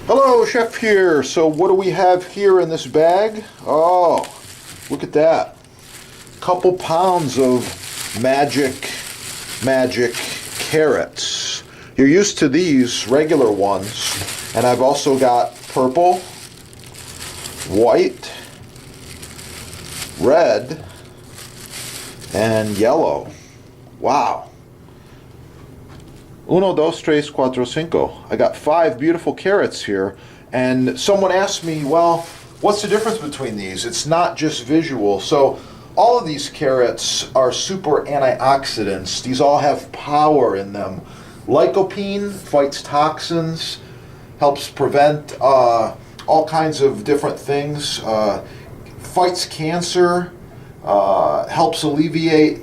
Hello, Chef here. So what do we have here in this bag? Oh, look at that. Couple pounds of magic carrots. You're used to these regular ones, and I've also got purple, white, red, and yellow. Wow. Uno, dos, tres, cuatro, cinco. I got 5 beautiful carrots here, and someone asked me, well, what's the difference between these? It's not just visual. So all of these carrots are super antioxidants. These all have power in them. Lycopene fights toxins, helps prevent all kinds of different things, fights cancer, helps alleviate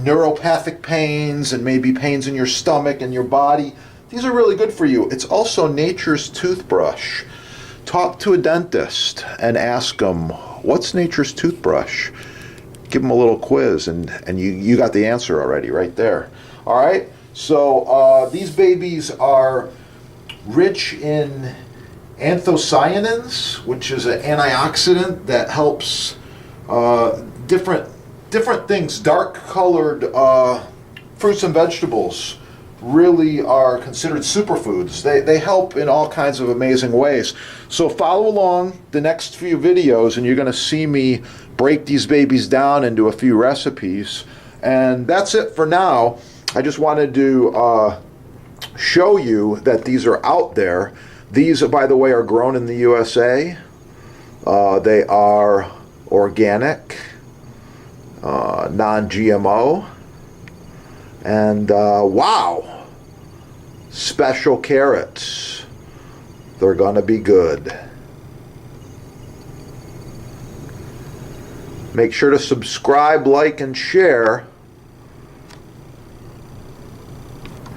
neuropathic pains and maybe pains in your stomach and your body. These are really good for you. It's also nature's toothbrush. Talk to a dentist and ask them, what's nature's toothbrush? Give them a little quiz, and you got the answer already right there. All right, so these babies are rich in anthocyanins, which is an antioxidant that helps different things. Dark colored fruits and vegetables really are considered superfoods. They help in all kinds of amazing ways. So follow along the next few videos and you're going to see me break these babies down into a few recipes. And that's it for now. I just wanted to show you that these are out there. These, by the way, are grown in the USA. They are organic, non-GMO, and wow, special carrots. They're gonna be good. Make sure to subscribe, like, and share.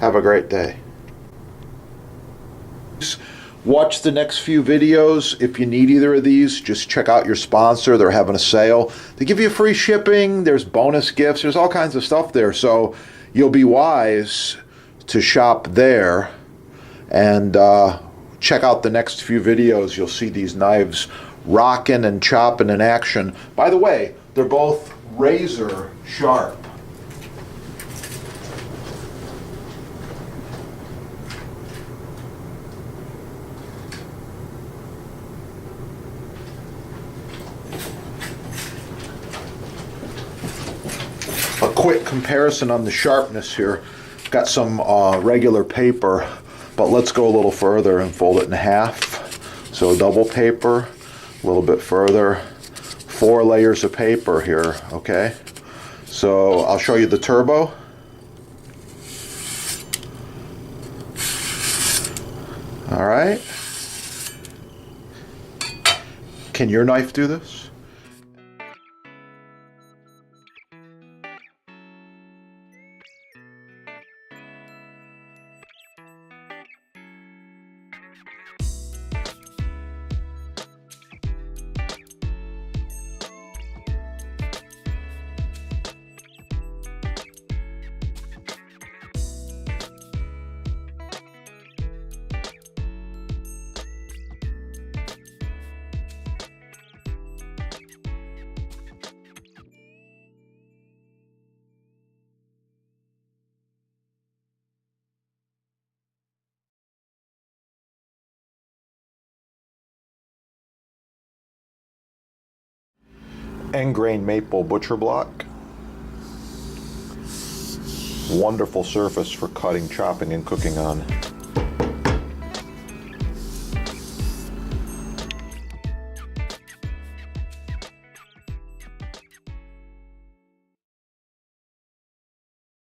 Have a great day. Watch the next few videos. If you need either of these, just check out your sponsor. They're having a sale. They give you free shipping. There's bonus gifts. There's all kinds of stuff there. So you'll be wise to shop there and check out the next few videos. You'll see these knives rocking and chopping in action. By the way, they're both razor sharp. A quick comparison on the sharpness here. Got some regular paper, but let's go a little further and fold it in half. So double paper, a little bit further, 4 layers of paper here, okay? So I'll show you the turbo. All right. Can your knife do this? End grain maple butcher block. Wonderful surface for cutting, chopping, and cooking on.